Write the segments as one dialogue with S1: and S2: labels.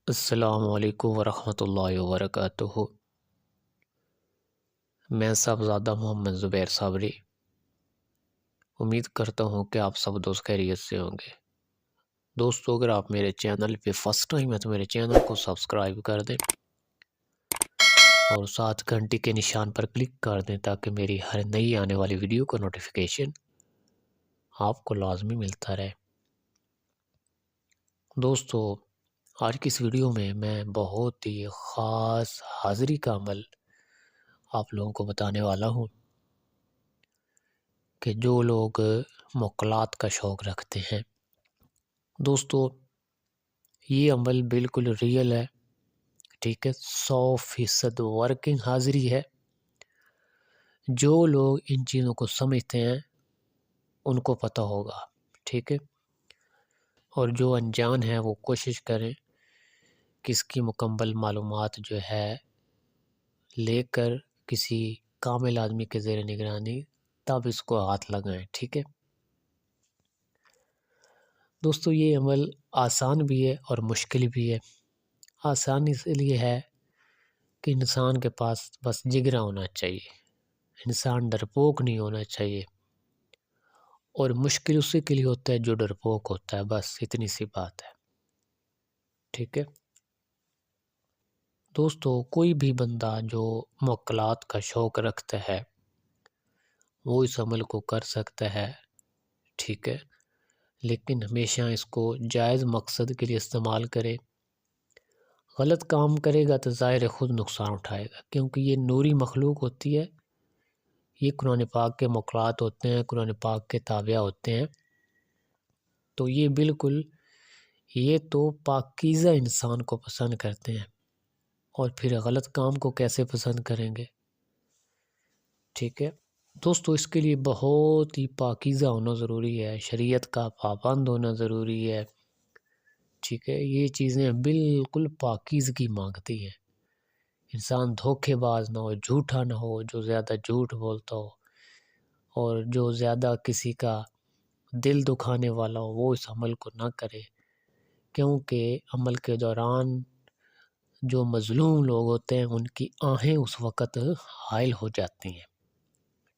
S1: السلام علیکم ورحمۃ اللہ وبرکاتہ۔ میں صاحبزادہ محمد زبیر صابری امید کرتا ہوں کہ آپ سب دوست خیریت سے ہوں گے۔ دوستو، اگر آپ میرے چینل پہ فرسٹ ٹائم ہے تو میرے چینل کو سبسکرائب کر دیں اور ساتھ گھنٹی کے نشان پر کلک کر دیں تاکہ میری ہر نئی آنے والی ویڈیو کا نوٹیفیکیشن آپ کو لازمی ملتا رہے۔ دوستو، آج کی اس ویڈیو میں بہت ہی خاص حاضری کا عمل آپ لوگوں کو بتانے والا ہوں کہ جو لوگ موکلات کا شوق رکھتے ہیں، دوستو یہ عمل بالکل ریئل ہے، ٹھیک ہے، 100% ورکنگ حاضری ہے۔ جو لوگ ان چیزوں کو سمجھتے ہیں ان کو پتہ ہوگا، ٹھیک ہے، اور جو انجان ہیں وہ کوشش کریں کہ اس کی مکمل معلومات جو ہے لے کر کسی کامل آدمی کے زیر نگرانی تب اس کو ہاتھ لگائیں، ٹھیک ہے۔ دوستو یہ عمل آسان بھی ہے اور مشکل بھی ہے۔ آسان اس لیے ہے کہ انسان کے پاس بس جگرا ہونا چاہیے، انسان ڈرپوک نہیں ہونا چاہیے، اور مشکل اسی کے لیے ہوتا ہے جو ڈرپوک ہوتا ہے، بس اتنی سی بات ہے، ٹھیک ہے۔ دوستو کوئی بھی بندہ جو موکلات کا شوق رکھتا ہے وہ اس عمل کو کر سکتا ہے، ٹھیک ہے، لیکن ہمیشہ اس کو جائز مقصد کے لیے استعمال کرے۔ غلط کام کرے گا تو ظاہر خود نقصان اٹھائے گا، کیونکہ یہ نوری مخلوق ہوتی ہے، یہ قرآن پاک کے موکلات ہوتے ہیں، قرآن پاک کے تابع ہوتے ہیں، تو یہ بالکل یہ تو پاکیزہ انسان کو پسند کرتے ہیں، اور پھر غلط کام کو کیسے پسند کریں گے، ٹھیک ہے۔ دوستو اس کے لیے بہت ہی پاکیزہ ہونا ضروری ہے، شریعت کا پابند ہونا ضروری ہے، ٹھیک ہے۔ یہ چیزیں بالکل پاکیزگی مانگتی ہیں، انسان دھوکے باز نہ ہو، جھوٹا نہ ہو، جو زیادہ جھوٹ بولتا ہو اور جو زیادہ کسی کا دل دکھانے والا ہو وہ اس عمل کو نہ کرے، کیونکہ عمل کے دوران جو مظلوم لوگ ہوتے ہیں ان کی آہیں اس وقت حائل ہو جاتی ہیں،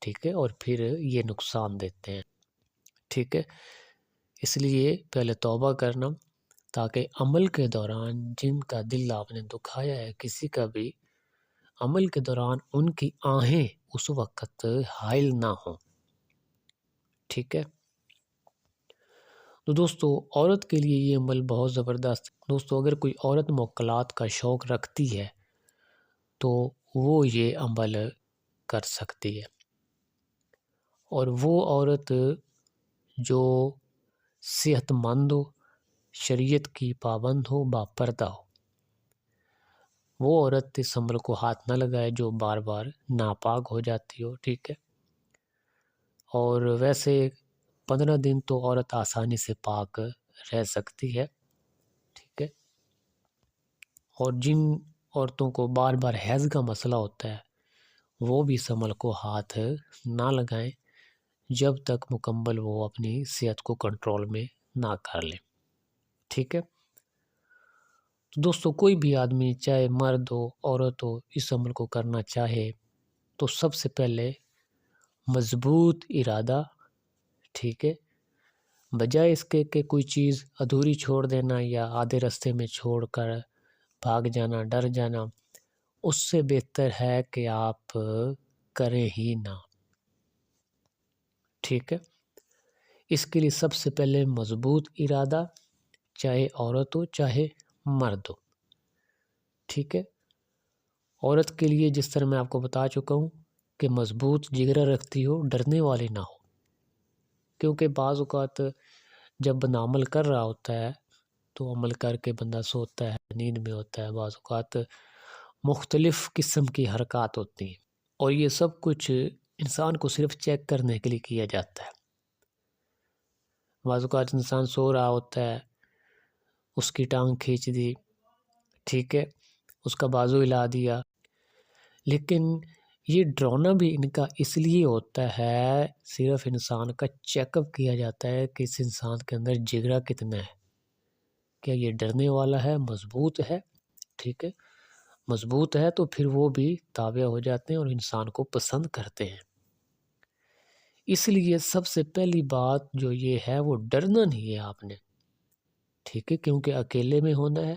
S1: ٹھیک ہے، اور پھر یہ نقصان دیتے ہیں، ٹھیک ہے۔ اس لیے پہلے توبہ کرنا تاکہ عمل کے دوران جن کا دل آپ نے دکھایا ہے کسی کا بھی، عمل کے دوران ان کی آہیں اس وقت حائل نہ ہوں، ٹھیک ہے۔ تو دوستو عورت کے لیے یہ عمل بہت زبردست ہے۔ دوستو اگر کوئی عورت موکلات کا شوق رکھتی ہے تو وہ یہ عمل کر سکتی ہے، اور وہ عورت جو صحت مند ہو، شریعت کی پابند ہو، باپردہ ہو، وہ عورت اس عمل کو ہاتھ نہ لگائے جو بار بار ناپاک ہو جاتی ہو، ٹھیک ہے۔ اور ویسے 15 دن تو عورت آسانی سے پاک رہ سکتی ہے، ٹھیک ہے۔ اور جن عورتوں کو بار بار حیض کا مسئلہ ہوتا ہے وہ بھی اس عمل کو ہاتھ نہ لگائیں جب تک مکمل وہ اپنی صحت کو کنٹرول میں نہ کر لیں، ٹھیک ہے۔ تو دوستو کوئی بھی آدمی چاہے مرد ہو عورت ہو اس عمل کو کرنا چاہے تو سب سے پہلے مضبوط ارادہ، ٹھیک ہے، بجائے اس کے کہ کوئی چیز ادھوری چھوڑ دینا یا آدھے راستے میں چھوڑ کر بھاگ جانا، ڈر جانا، اس سے بہتر ہے کہ آپ کریں ہی نہ، ٹھیک ہے۔ اس کے لیے سب سے پہلے مضبوط ارادہ، چاہے عورت ہو چاہے مرد ہو، ٹھیک ہے۔ عورت کے لیے جس طرح میں آپ کو بتا چکا ہوں کہ مضبوط جگرہ رکھتی ہو، ڈرنے والی نہ ہو، کیونکہ بعض اوقات جب بندہ عمل کر رہا ہوتا ہے تو عمل کر کے بندہ سوتا ہے، نیند میں ہوتا ہے، بعض اوقات مختلف قسم کی حرکات ہوتی ہیں، اور یہ سب کچھ انسان کو صرف چیک کرنے کے لیے کیا جاتا ہے۔ بعض اوقات انسان سو رہا ہوتا ہے، اس کی ٹانگ کھینچ دی، ٹھیک ہے، اس کا بازو ہلا دیا، لیکن یہ ڈرانا بھی ان کا اس لیے ہوتا ہے، صرف انسان کا چیک اپ کیا جاتا ہے کہ اس انسان کے اندر جگرا کتنا ہے، کیا یہ ڈرنے والا ہے، مضبوط ہے، ٹھیک ہے، مضبوط ہے تو پھر وہ بھی تابع ہو جاتے ہیں اور انسان کو پسند کرتے ہیں۔ اس لیے سب سے پہلی بات جو یہ ہے وہ ڈرنا نہیں ہے آپ نے، ٹھیک ہے، کیونکہ اکیلے میں ہونا ہے۔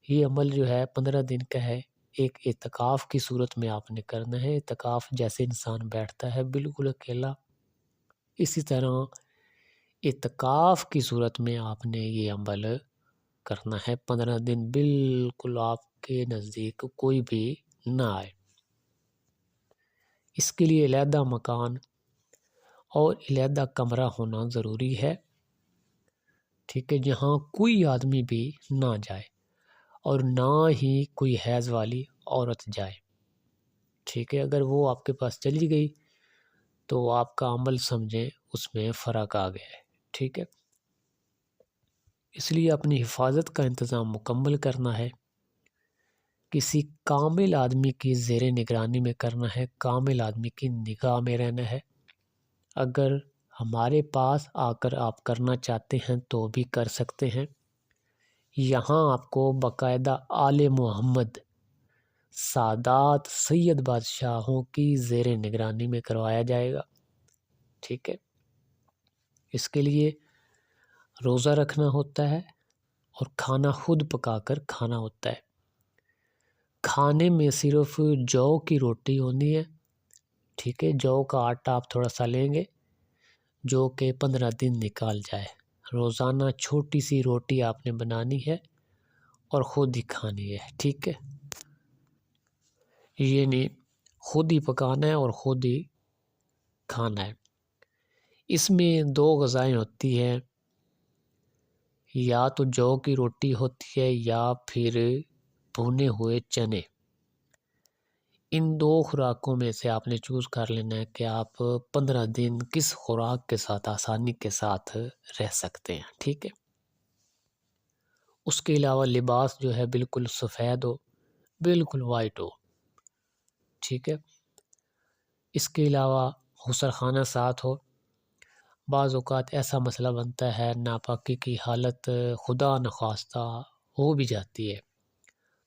S1: یہ عمل جو ہے 15 دن کا ہے، ایک اعتکاف کی صورت میں آپ نے کرنا ہے۔ اعتکاف جیسے انسان بیٹھتا ہے بالکل اکیلا، اسی طرح اعتکاف کی صورت میں آپ نے یہ عمل کرنا ہے۔ 15 دن بالکل آپ کے نزدیک کوئی بھی نہ آئے۔ اس کے لیے علیحدہ مکان اور علیحدہ کمرہ ہونا ضروری ہے، ٹھیک ہے، جہاں کوئی آدمی بھی نہ جائے اور نہ ہی کوئی حیض والی عورت جائے، ٹھیک ہے۔ اگر وہ آپ کے پاس چلی گئی تو آپ کا عمل سمجھیں اس میں فرق آ گیا ہے، ٹھیک ہے۔ اس لیے اپنی حفاظت کا انتظام مکمل کرنا ہے، کسی کامل آدمی کی زیر نگرانی میں کرنا ہے، کامل آدمی کی نگاہ میں رہنا ہے۔ اگر ہمارے پاس آ کر آپ کرنا چاہتے ہیں تو بھی کر سکتے ہیں۔ یہاں آپ کو باقاعدہ آل محمد سادات سید بادشاہوں کی زیر نگرانی میں کروایا جائے گا، ٹھیک ہے۔ اس کے لیے روزہ رکھنا ہوتا ہے اور کھانا خود پکا کر کھانا ہوتا ہے۔ کھانے میں صرف جو کی روٹی ہونی ہے، ٹھیک ہے، جو کا آٹا آپ تھوڑا سا لیں گے جو کہ 15 دن نکال جائے۔ روزانہ چھوٹی سی روٹی آپ نے بنانی ہے اور خود ہی کھانی ہے، ٹھیک ہے۔ یہ نہیں خود ہی پکانا ہے اور خود ہی کھانا ہے۔ اس میں 2 غذائیں ہوتی ہیں، یا تو جو کی روٹی ہوتی ہے یا پھر بھنے ہوئے چنے۔ ان 2 خوراکوں میں سے آپ نے چوز کر لینا ہے کہ آپ 15 دن کس خوراک کے ساتھ آسانی کے ساتھ رہ سکتے ہیں، ٹھیک ہے۔ اس کے علاوہ لباس جو ہے بالکل سفید ہو، بالکل وائٹ ہو، ٹھیک ہے۔ اس کے علاوہ غسل خانہ ساتھ ہو۔ بعض اوقات ایسا مسئلہ بنتا ہے ناپاکی کی حالت خدا نخواستہ ہو بھی جاتی ہے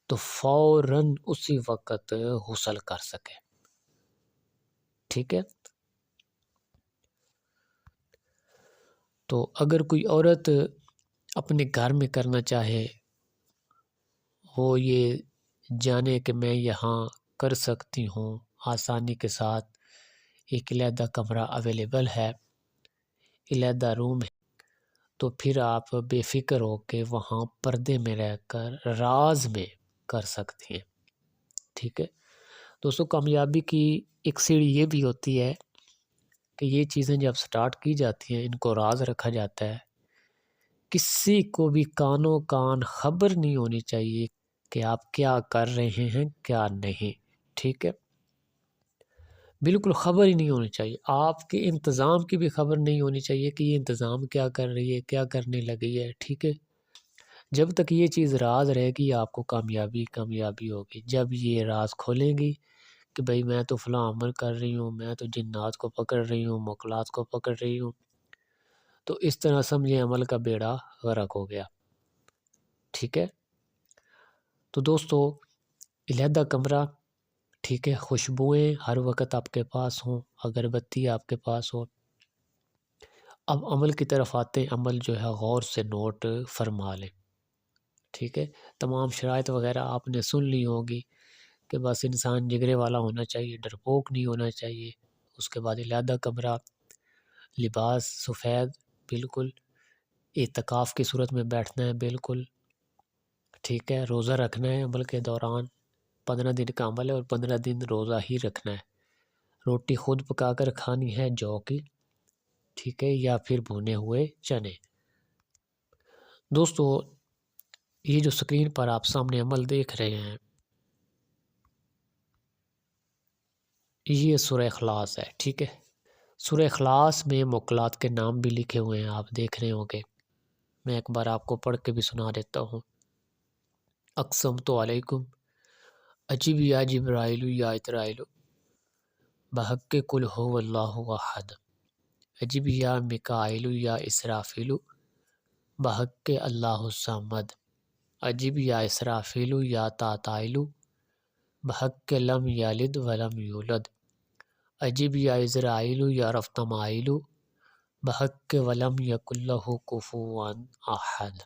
S1: تو فوراً اسی وقت غسل کر سکے، ٹھیک ہے۔ تو اگر کوئی عورت اپنے گھر میں کرنا چاہے، وہ یہ جانے کہ میں یہاں کر سکتی ہوں، آسانی کے ساتھ ایک علیحدہ کمرہ اویلیبل ہے، علیحدہ روم ہے، تو پھر آپ بے فکر ہو کے وہاں پردے میں رہ کر راز میں کر سکتی ہیں، ٹھیک ہے۔ دوستو کامیابی کی ایک سیڑھی یہ بھی ہوتی ہے کہ یہ چیزیں جب سٹارٹ کی جاتی ہیں ان کو راز رکھا جاتا ہے، کسی کو بھی کانوں کان خبر نہیں ہونی چاہیے کہ آپ کیا کر رہے ہیں کیا نہیں، ٹھیک ہے، بالکل خبر ہی نہیں ہونی چاہیے۔ آپ کے انتظام کی بھی خبر نہیں ہونی چاہیے کہ یہ انتظام کیا کر رہی ہے، کیا کرنے لگی ہے، ٹھیک ہے۔ جب تک یہ چیز راز رہے گی آپ کو کامیابی ہوگی۔ جب یہ راز کھولیں گی کہ بھئی میں تو فلاں عمل کر رہی ہوں، میں تو جنات کو پکڑ رہی ہوں، موکلات کو پکڑ رہی ہوں، تو اس طرح سمجھیں عمل کا بیڑا غرق ہو گیا، ٹھیک ہے۔ تو دوستو علیحدہ کمرہ، ٹھیک ہے، خوشبوئیں ہر وقت آپ کے پاس ہوں، اگربتی آپ کے پاس ہو۔ اب عمل کی طرف آتے ہیں، عمل جو ہے غور سے نوٹ فرما لیں، ٹھیک ہے۔ تمام شرائط وغیرہ آپ نے سن لی ہوگی کہ بس انسان جگرے والا ہونا چاہیے، ڈرپوک نہیں ہونا چاہیے۔ اس کے بعد علیحدہ کمرہ، لباس سفید بالکل، اعتکاف کی صورت میں بیٹھنا ہے بالکل، ٹھیک ہے، روزہ رکھنا ہے عمل کے دوران، 15 دن کا عمل ہے اور 15 دن روزہ ہی رکھنا ہے۔ روٹی خود پکا کر کھانی ہے جو کی، ٹھیک ہے، یا پھر بھنے ہوئے چنے۔ دوستو یہ جو سکرین پر آپ سامنے عمل دیکھ رہے ہیں یہ سورہ اخلاص ہے، ٹھیک ہے۔ سورہ اخلاص میں موکلات کے نام بھی لکھے ہوئے ہیں، آپ دیکھ رہے ہوں گے۔ میں ایک بار آپ کو پڑھ کے بھی سنا دیتا ہوں۔ اقسمت علیکم اجب یا جبرائیل یا اسرائیل بحق قل هو اللہ احد اجب یا میکائیل یا اسرافیل بحق اللہ الصمد، اجب یا اسرافیل یا تعطائل، بحق لم یلد ولم یولد، اجب یا عزرائیل یا رفتمائل، بحق ولم یکن لہ کفوا احد۔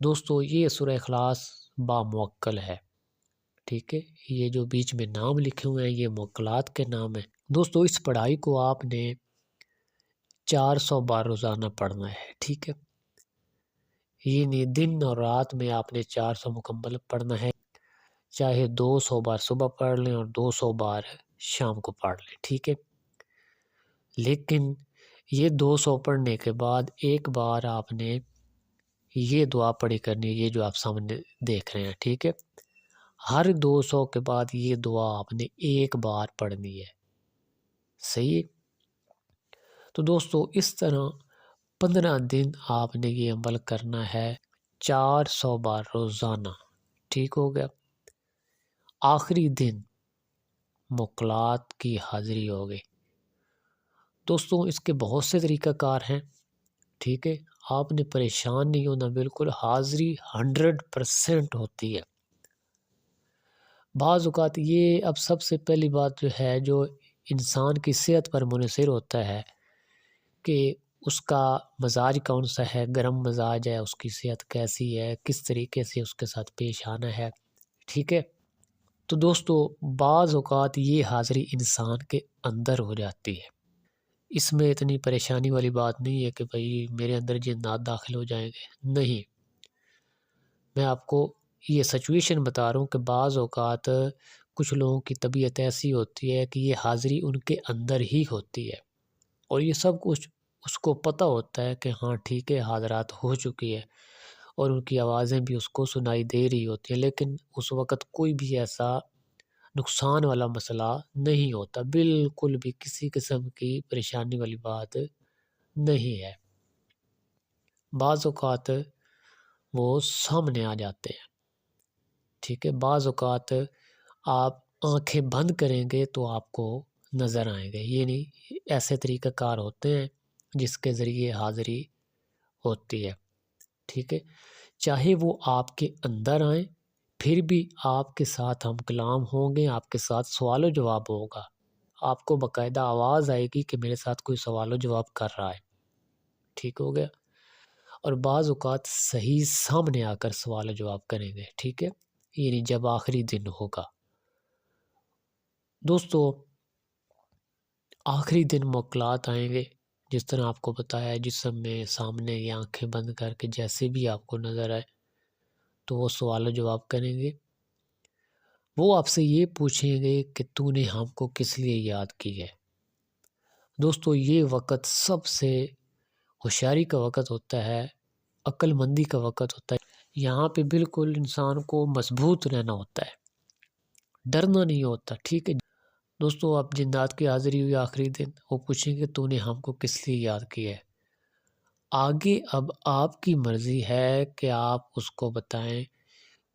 S1: دوستو یہ سورہ اخلاص باموکل ہے، ٹھیک ہے، یہ جو بیچ میں نام لکھے ہوئے ہیں یہ موکلات کے نام ہیں۔ دوستو اس پڑھائی کو آپ نے 400 بار روزانہ پڑھنا ہے، ٹھیک ہے، یہ نہیں دن اور رات میں آپ نے 400 مکمل پڑھنا ہے، چاہے 200 بار صبح پڑھ لیں اور 200 بار شام کو پڑھ لیں، ٹھیک ہے، لیکن یہ 200 پڑھنے کے بعد ایک بار آپ نے یہ دعا پڑھی کرنی ہے، یہ جو آپ سامنے دیکھ رہے ہیں، ٹھیک ہے، ہر 200 کے بعد یہ دعا آپ نے ایک بار پڑھنی ہے، صحیح ہے۔ تو دوستو اس طرح 15 دن آپ نے یہ عمل کرنا ہے، 400 بار روزانہ، ٹھیک ہو گیا۔ آخری دن موکلات کی حاضری ہوگی۔ دوستو اس کے بہت سے طریقہ کار ہیں، ٹھیک ہے، آپ نے پریشان نہیں ہونا، بالکل حاضری 100% ہوتی ہے۔ بعض اوقات یہ اب سب سے پہلی بات جو ہے جو انسان کی صحت پر منحصر ہوتا ہے کہ اس کا مزاج کون سا ہے، گرم مزاج ہے، اس کی صحت کیسی ہے، کس طریقے سے اس کے ساتھ پیش آنا ہے، ٹھیک ہے۔ تو دوستو بعض اوقات یہ حاضری انسان کے اندر ہو جاتی ہے، اس میں اتنی پریشانی والی بات نہیں ہے کہ بھئی میرے اندر جنات داخل ہو جائیں گے، نہیں، میں آپ کو یہ سچویشن بتا رہا ہوں کہ بعض اوقات کچھ لوگوں کی طبیعت ایسی ہوتی ہے کہ یہ حاضری ان کے اندر ہی ہوتی ہے اور یہ سب کچھ اس کو پتہ ہوتا ہے کہ ہاں ٹھیک ہے حاضرات ہو چکی ہے اور ان کی آوازیں بھی اس کو سنائی دے رہی ہوتی ہیں، لیکن اس وقت کوئی بھی ایسا نقصان والا مسئلہ نہیں ہوتا، بالکل بھی کسی قسم کی پریشانی والی بات نہیں ہے۔ بعض اوقات وہ سامنے آ جاتے ہیں، ٹھیک ہے، بعض اوقات آپ آنکھیں بند کریں گے تو آپ کو نظر آئیں گے، یہ نہیں ایسے طریقہ کار ہوتے ہیں جس کے ذریعے حاضری ہوتی ہے، ٹھیک ہے، چاہے وہ آپ کے اندر آئیں پھر بھی آپ کے ساتھ ہم کلام ہوں گے، آپ کے ساتھ سوال و جواب ہوگا، آپ کو باقاعدہ آواز آئے گی کہ میرے ساتھ کوئی سوال و جواب کر رہا ہے، ٹھیک ہو گیا، اور بعض اوقات صحیح سامنے آ کر سوال و جواب کریں گے، ٹھیک ہے، یعنی جب آخری دن ہوگا۔ دوستو آخری دن موکلات آئیں گے، جس طرح آپ کو بتایا ہے، جسم میں سامنے یہ آنکھیں بند کر کے جیسے بھی آپ کو نظر آئے تو وہ سوال و جواب کریں گے، وہ آپ سے یہ پوچھیں گے کہ تو نے ہم کو کس لیے یاد کی ہے۔ دوستو یہ وقت سب سے ہوشیاری کا وقت ہوتا ہے، عقل مندی کا وقت ہوتا ہے، یہاں پہ بالکل انسان کو مضبوط رہنا ہوتا ہے، ڈرنا نہیں ہوتا، ٹھیک ہے۔ دوستو اب جنات کی حاضری ہوئی آخری دن، وہ پوچھیں گے تو نے ہم کو کس لیے یاد کیا ہے۔ آگے اب آپ کی مرضی ہے کہ آپ اس کو بتائیں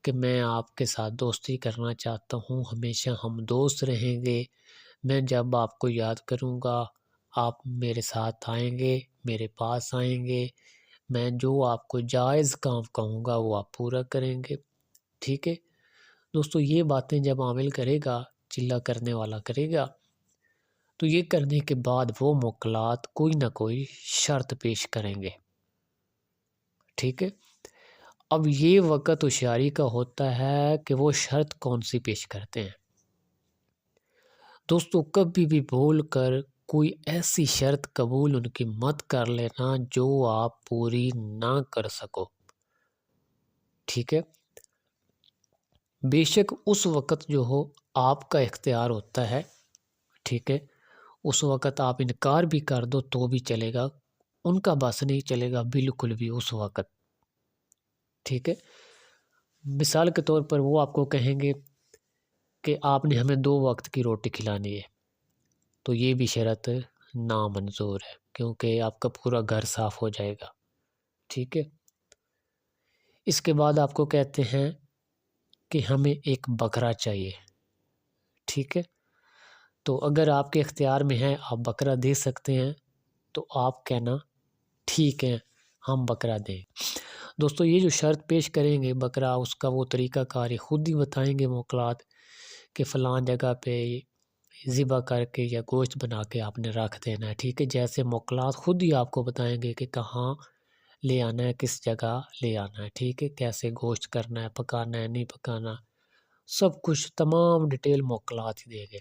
S1: کہ میں آپ کے ساتھ دوستی کرنا چاہتا ہوں، ہمیشہ ہم دوست رہیں گے، میں جب آپ کو یاد کروں گا آپ میرے ساتھ آئیں گے، میرے پاس آئیں گے، میں جو آپ کو جائز کام کہوں گا وہ آپ پورا کریں گے، ٹھیک ہے۔ دوستو یہ باتیں جب عامل کرے گا، چلہ کرنے والا کرے گا، تو یہ کرنے کے بعد وہ موکلات کوئی نہ کوئی شرط پیش کریں گے، ٹھیک ہے۔ اب یہ وقت ہوشیاری کا ہوتا ہے کہ وہ شرط کون سی پیش کرتے ہیں۔ دوستو کبھی بھی بھول کر کوئی ایسی شرط قبول ان کی مت کر لینا جو آپ پوری نہ کر سکو، ٹھیک ہے۔ بے شک اس وقت جو ہو آپ کا اختیار ہوتا ہے، ٹھیک ہے، اس وقت آپ انکار بھی کر دو تو بھی چلے گا، ان کا بس نہیں چلے گا بالکل بھی اس وقت، ٹھیک ہے۔ مثال کے طور پر وہ آپ کو کہیں گے کہ آپ نے ہمیں 2 وقت کی روٹی کھلانی ہے، تو یہ بھی شرط نامنظور ہے کیونکہ آپ کا پورا گھر صاف ہو جائے گا، ٹھیک ہے۔ اس کے بعد آپ کو کہتے ہیں کہ ہمیں ایک بکرا چاہیے، ٹھیک ہے، تو اگر آپ کے اختیار میں ہے آپ بکرا دے سکتے ہیں تو آپ کہنا ٹھیک ہے ہم بکرا دیں۔ دوستو یہ جو شرط پیش کریں گے بکرا، اس کا وہ طریقہ کار خود ہی بتائیں گے موکلات کہ فلاں جگہ پہ ذبح کر کے یا گوشت بنا کے آپ نے رکھ دینا ہے، ٹھیک ہے۔ جیسے موکلات خود ہی آپ کو بتائیں گے کہ کہاں لے آنا ہے، کس جگہ لے آنا ہے، ٹھیک ہے، کیسے گوشت کرنا ہے، پکانا ہے نہیں پکانا، سب کچھ تمام ڈیٹیل موکلات ہی دیں گے۔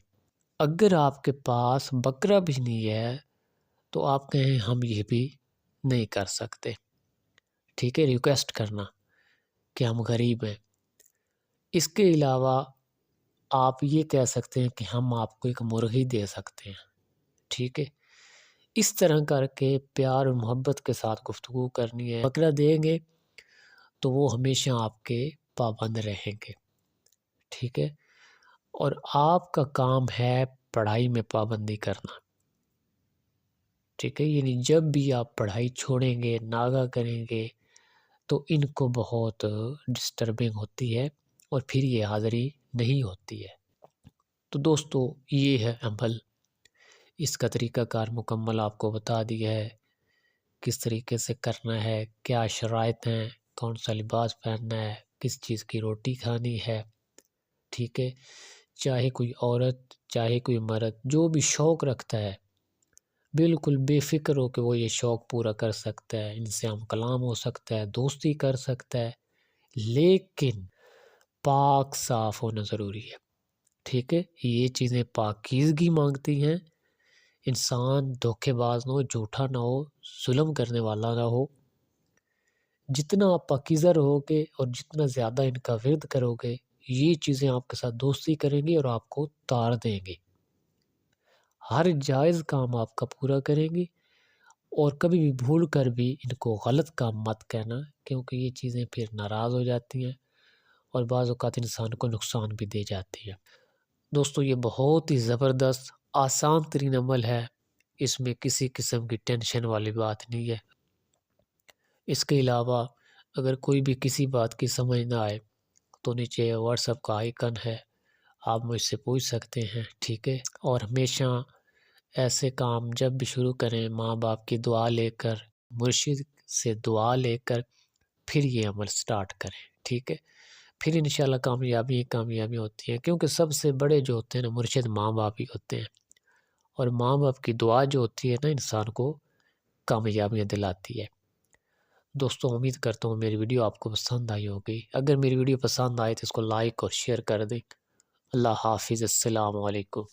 S1: اگر آپ کے پاس بکرا بھی نہیں ہے تو آپ کہیں ہم یہ بھی نہیں کر سکتے، ٹھیک ہے، ریکویسٹ کرنا کہ ہم غریب ہیں۔ اس کے علاوہ آپ یہ کہہ سکتے ہیں کہ ہم آپ کو ایک مرغی دے سکتے ہیں، ٹھیک ہے۔ اس طرح کر کے پیار اور محبت کے ساتھ گفتگو کرنی ہے۔ بکرا دیں گے تو وہ ہمیشہ آپ کے پابند رہیں گے، ٹھیک ہے۔ اور آپ کا کام ہے پڑھائی میں پابندی کرنا، ٹھیک ہے۔ یعنی جب بھی آپ پڑھائی چھوڑیں گے، ناغہ کریں گے تو ان کو بہت ڈسٹربنگ ہوتی ہے اور پھر یہ حاضری نہیں ہوتی ہے۔ تو دوستو یہ ہے عمل، اس کا طریقہ کار مکمل آپ کو بتا دیا ہے، کس طریقے سے کرنا ہے، کیا شرائط ہیں، کون سا لباس پہننا ہے، کس چیز کی روٹی کھانی ہے، ٹھیک ہے۔ چاہے کوئی عورت، چاہے کوئی مرد، جو بھی شوق رکھتا ہے بالکل بے فکر ہو کہ وہ یہ شوق پورا کر سکتا ہے، ان سے ہم کلام ہو سکتا ہے، دوستی کر سکتا ہے، لیکن پاک صاف ہونا ضروری ہے، ٹھیک ہے۔ یہ چیزیں پاکیزگی مانگتی ہیں، انسان دھوکے باز نہ ہو، جھوٹا نہ ہو، ظلم کرنے والا نہ ہو۔ جتنا آپ پاکیزہ رہو گے اور جتنا زیادہ ان کا ورد کرو گے، یہ چیزیں آپ کے ساتھ دوستی کریں گی اور آپ کو تار دیں گی۔ ہر جائز کام آپ کا پورا کریں گی، اور کبھی بھی بھول کر بھی ان کو غلط کام مت کہنا، کیونکہ یہ چیزیں پھر ناراض ہو جاتی ہیں اور بعض اوقات انسان کو نقصان بھی دے جاتی ہے۔ دوستو یہ بہت ہی زبردست آسان ترین عمل ہے، اس میں کسی قسم کی ٹینشن والی بات نہیں ہے۔ اس کے علاوہ اگر کوئی بھی کسی بات کی سمجھ نہ آئے تو نیچے واٹس ایپ کا آئیکن ہے، آپ مجھ سے پوچھ سکتے ہیں، ٹھیک ہے۔ اور ہمیشہ ایسے کام جب بھی شروع کریں ماں باپ کی دعا لے کر، مرشد سے دعا لے کر پھر یہ عمل سٹارٹ کریں، ٹھیک ہے۔ پھر انشاءاللہ کامیابی ہوتی ہے، کیونکہ سب سے بڑے جو ہوتے ہیں نا مرشد ماں باپ ہی ہوتے ہیں، اور ماں باپ کی دعا جو ہوتی ہے نا انسان کو کامیابیاں دلاتی ہے۔ دوستو امید کرتا ہوں میری ویڈیو آپ کو پسند آئی ہوگی۔ اگر میری ویڈیو پسند آئے تو اس کو لائک اور شیئر کر دیں۔ اللہ حافظ، السلام علیکم۔